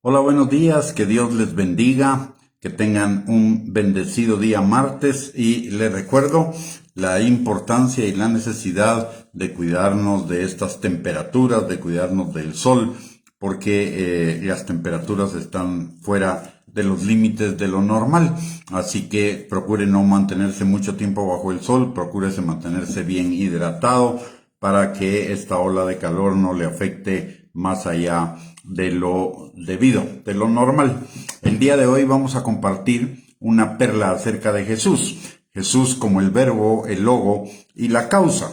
Hola, buenos días, que Dios les bendiga, que tengan un bendecido día martes y les recuerdo la importancia y la necesidad de cuidarnos de estas temperaturas, de cuidarnos del sol, porque las temperaturas están fuera de los límites de lo normal, así que procure no mantenerse mucho tiempo bajo el sol, procúrese mantenerse bien hidratado para que esta ola de calor no le afecte más allá de lo debido, de lo normal. El día de hoy vamos a compartir una perla acerca de Jesús. Jesús como el verbo, el logo y la causa.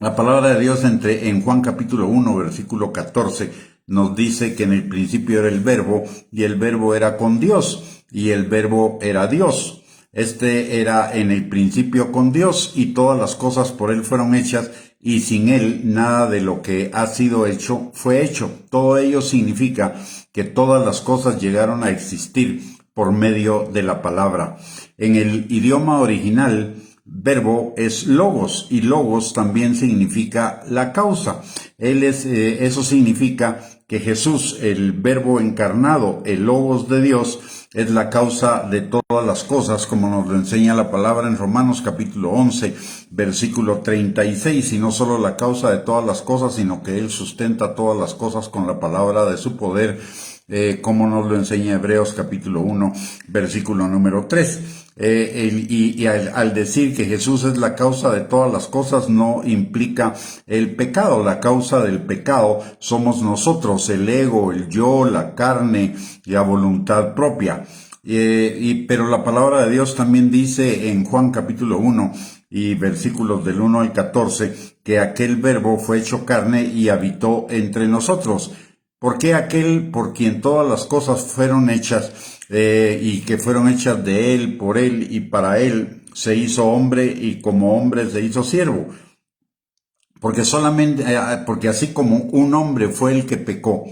La palabra de Dios en Juan capítulo 1, versículo 14, nos dice que en el principio era el verbo y el verbo era con Dios y el verbo era Dios. Este era en el principio con Dios y todas las cosas por él fueron hechas y sin él nada de lo que ha sido hecho fue hecho. Todo ello significa que todas las cosas llegaron a existir por medio de la palabra. En el idioma original, verbo es logos y logos también significa la causa. Eso significa que Jesús, el verbo encarnado, el logos de Dios, es la causa de todas las cosas, como nos lo enseña la palabra en Romanos capítulo 11, versículo 36, y no solo la causa de todas las cosas, sino que Él sustenta todas las cosas con la palabra de su poder, como nos lo enseña Hebreos capítulo 1, versículo número 3. Al decir que Jesús es la causa de todas las cosas no implica el pecado. La causa del pecado somos nosotros, el ego, el yo, la carne y la voluntad propia. Pero la palabra de Dios también dice en Juan capítulo 1 y versículos del 1 al 14 que aquel verbo fue hecho carne y habitó entre nosotros. ¿Por qué aquel por quien todas las cosas fueron hechas y que fueron hechas de él, por él y para él, se hizo hombre y como hombre se hizo siervo? Porque así como un hombre fue el que pecó,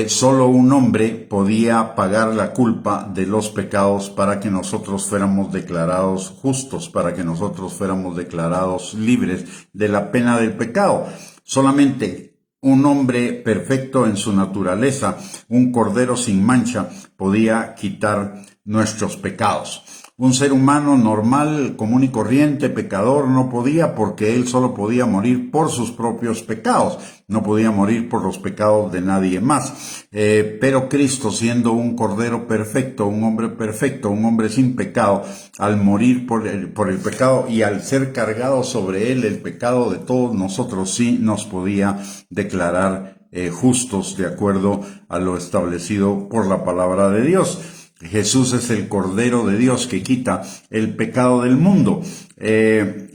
solo un hombre podía pagar la culpa de los pecados para que nosotros fuéramos declarados justos, para que nosotros fuéramos declarados libres de la pena del pecado. Solamente un hombre perfecto en su naturaleza, un cordero sin mancha, podía quitar nuestros pecados. Un ser humano normal, común y corriente, pecador, no podía, porque él solo podía morir por sus propios pecados, no podía morir por los pecados de nadie más. Pero Cristo, siendo un cordero perfecto, un hombre sin pecado, al morir por el pecado y al ser cargado sobre él el pecado de todos nosotros, sí nos podía declarar justos de acuerdo a lo establecido por la palabra de Dios. Jesús es el Cordero de Dios que quita el pecado del mundo. De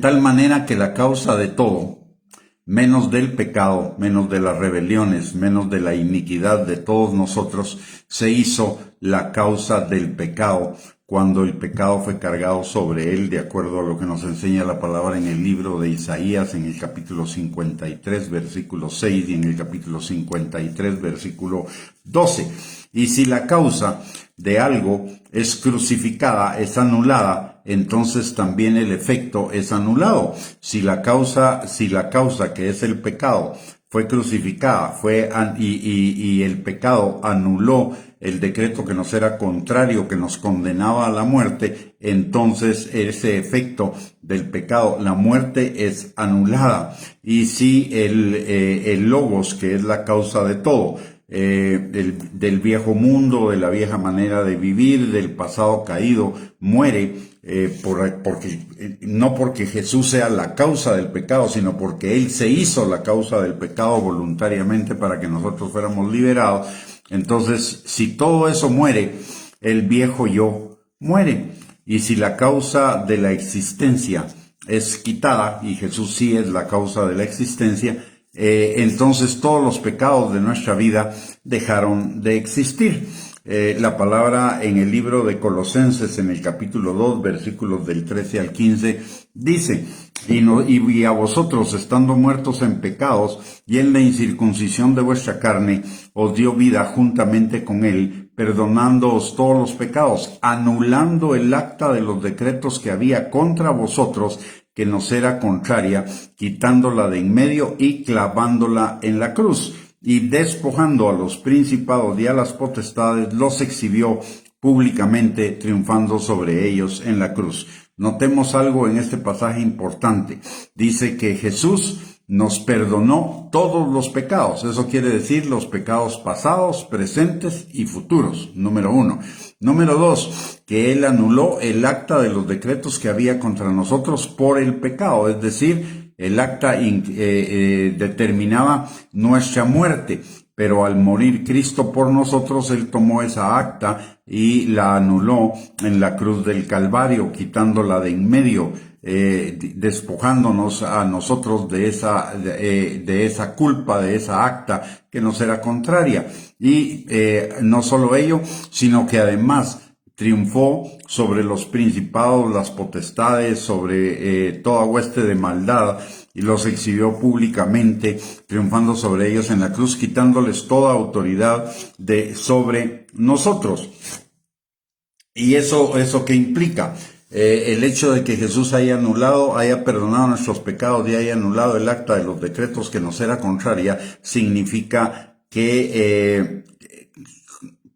tal manera que la causa de todo, menos del pecado, menos de las rebeliones, menos de la iniquidad de todos nosotros, se hizo la causa del pecado cuando el pecado fue cargado sobre él, de acuerdo a lo que nos enseña la palabra en el libro de Isaías, en el capítulo 53, versículo 6, y en el capítulo 53, versículo 12. Y si la causa de algo es crucificada, es anulada, entonces también el efecto es anulado. Si la causa que es el pecado fue crucificada, y el pecado anuló el decreto que nos era contrario, que nos condenaba a la muerte, entonces ese efecto del pecado, la muerte, es anulada. Y si el logos, que es la causa de todo, del viejo mundo, de la vieja manera de vivir, del pasado caído, muere, no porque Jesús sea la causa del pecado, sino porque Él se hizo la causa del pecado voluntariamente para que nosotros fuéramos liberados. Entonces, si todo eso muere, el viejo yo muere. Y si la causa de la existencia es quitada, y Jesús sí es la causa de la existencia, entonces todos los pecados de nuestra vida dejaron de existir. La palabra en el libro de Colosenses, en el capítulo 2, versículos del 13 al 15, dice: y a vosotros, estando muertos en pecados y en la incircuncisión de vuestra carne, os dio vida juntamente con él, perdonándoos todos los pecados, anulando el acta de los decretos que había contra vosotros, que nos era contraria, quitándola de en medio y clavándola en la cruz. y despojando a los principados y a las potestades, los exhibió públicamente, triunfando sobre ellos en la cruz. Notemos algo en este pasaje importante. Dice que Jesús nos perdonó todos los pecados. Eso quiere decir los pecados pasados, presentes y futuros. Número 1. Número 2, que Él anuló el acta de los decretos que había contra nosotros por el pecado. Es decir, el acta determinaba nuestra muerte. Pero al morir Cristo por nosotros, Él tomó esa acta y la anuló en la cruz del Calvario, quitándola de en medio, despojándonos a nosotros de esa culpa, de esa acta que nos era contraria. Y no solo ello, sino que además triunfó sobre los principados, las potestades, sobre toda hueste de maldad, y los exhibió públicamente, triunfando sobre ellos en la cruz, quitándoles toda autoridad sobre nosotros. ¿Y eso qué implica? El hecho de que Jesús haya perdonado nuestros pecados y haya anulado el acta de los decretos que nos era contraria, significa que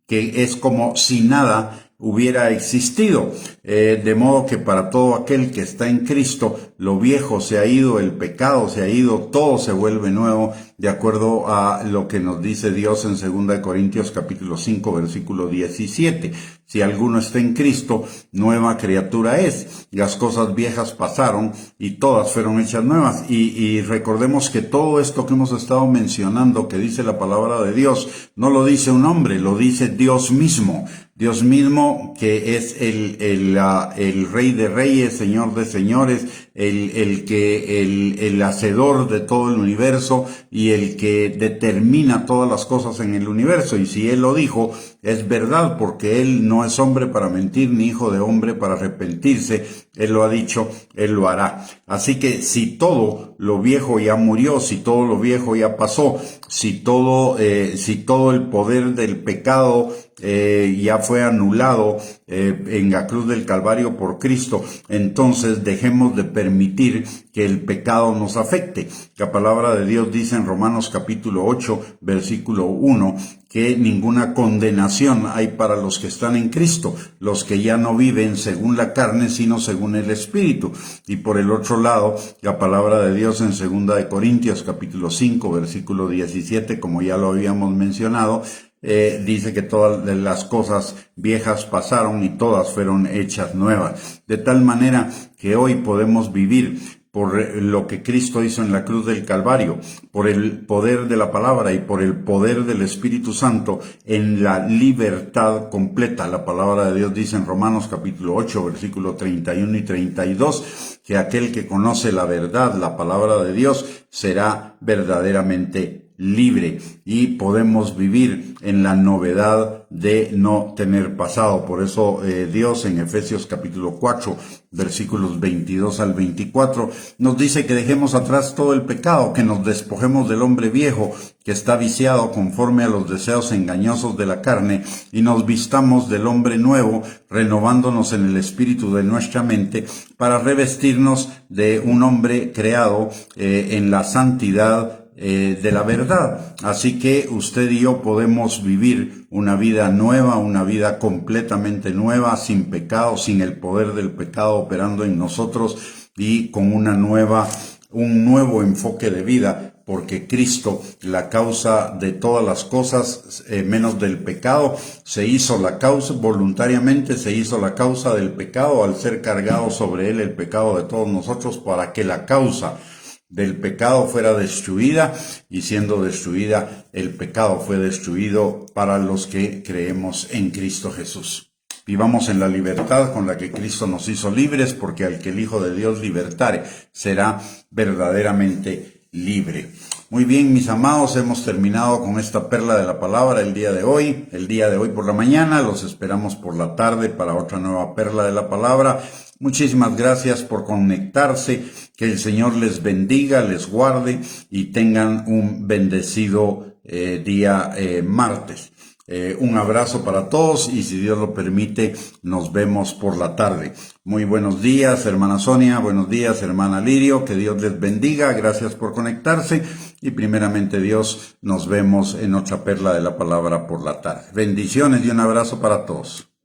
es como si nada hubiera existido, de modo que para todo aquel que está en Cristo, lo viejo se ha ido, el pecado se ha ido, todo se vuelve nuevo, de acuerdo a lo que nos dice Dios en 2 Corintios capítulo 5, versículo 17. Si alguno está en Cristo, nueva criatura es. Las cosas viejas pasaron y todas fueron hechas nuevas. Y recordemos que todo esto que hemos estado mencionando, que dice la palabra de Dios, no lo dice un hombre, lo dice Dios mismo. Dios mismo, que es el Rey de Reyes, Señor de Señores, el hacedor de todo el universo y el que determina todas las cosas en el universo. Y si Él lo dijo, es verdad, porque Él no es hombre para mentir, ni hijo de hombre para arrepentirse. Él lo ha dicho, Él lo hará. Así que si todo lo viejo ya murió, si todo lo viejo ya pasó, si todo el poder del pecado ya fue anulado en la cruz del Calvario por Cristo, entonces dejemos de permitir que el pecado nos afecte. La palabra de Dios dice en Romanos capítulo 8, versículo 1, que ninguna condenación hay para los que están en Cristo, los que ya no viven según la carne, sino según el Espíritu. Y por el otro lado, la palabra de Dios en 2 Corintios capítulo 5, versículo 17, como ya lo habíamos mencionado, dice que todas las cosas viejas pasaron y todas fueron hechas nuevas. De tal manera que hoy podemos vivir por lo que Cristo hizo en la cruz del Calvario, por el poder de la palabra y por el poder del Espíritu Santo en la libertad completa. La palabra de Dios dice en Romanos capítulo 8, versículo 31 y 32, que aquel que conoce la verdad, la palabra de Dios, será verdaderamente libre y podemos vivir en la novedad de no tener pasado. Por eso Dios en Efesios capítulo 4 versículos 22 al 24 nos dice que dejemos atrás todo el pecado, que nos despojemos del hombre viejo que está viciado conforme a los deseos engañosos de la carne y nos vistamos del hombre nuevo, renovándonos en el espíritu de nuestra mente para revestirnos de un hombre creado en la santidad de la verdad. Así que usted y yo podemos vivir una vida nueva, una vida completamente nueva, sin pecado, sin el poder del pecado operando en nosotros y con un nuevo enfoque de vida, porque Cristo, la causa de todas las cosas, menos del pecado, se hizo la causa, voluntariamente se hizo la causa del pecado al ser cargado sobre él el pecado de todos nosotros, para que la causa del pecado fuera destruida, y siendo destruida, el pecado fue destruido para los que creemos en Cristo Jesús. Vivamos en la libertad con la que Cristo nos hizo libres, porque al que el Hijo de Dios libertare será verdaderamente libre. Muy bien, mis amados, hemos terminado con esta perla de la palabra el día de hoy por la mañana. Los esperamos por la tarde para otra nueva perla de la palabra. Muchísimas gracias por conectarse. Que el Señor les bendiga, les guarde y tengan un bendecido día martes. Un abrazo para todos y si Dios lo permite, nos vemos por la tarde. Muy buenos días, hermana Sonia, buenos días, hermana Lirio, que Dios les bendiga, gracias por conectarse y primeramente Dios, nos vemos en otra perla de la palabra por la tarde. Bendiciones y un abrazo para todos.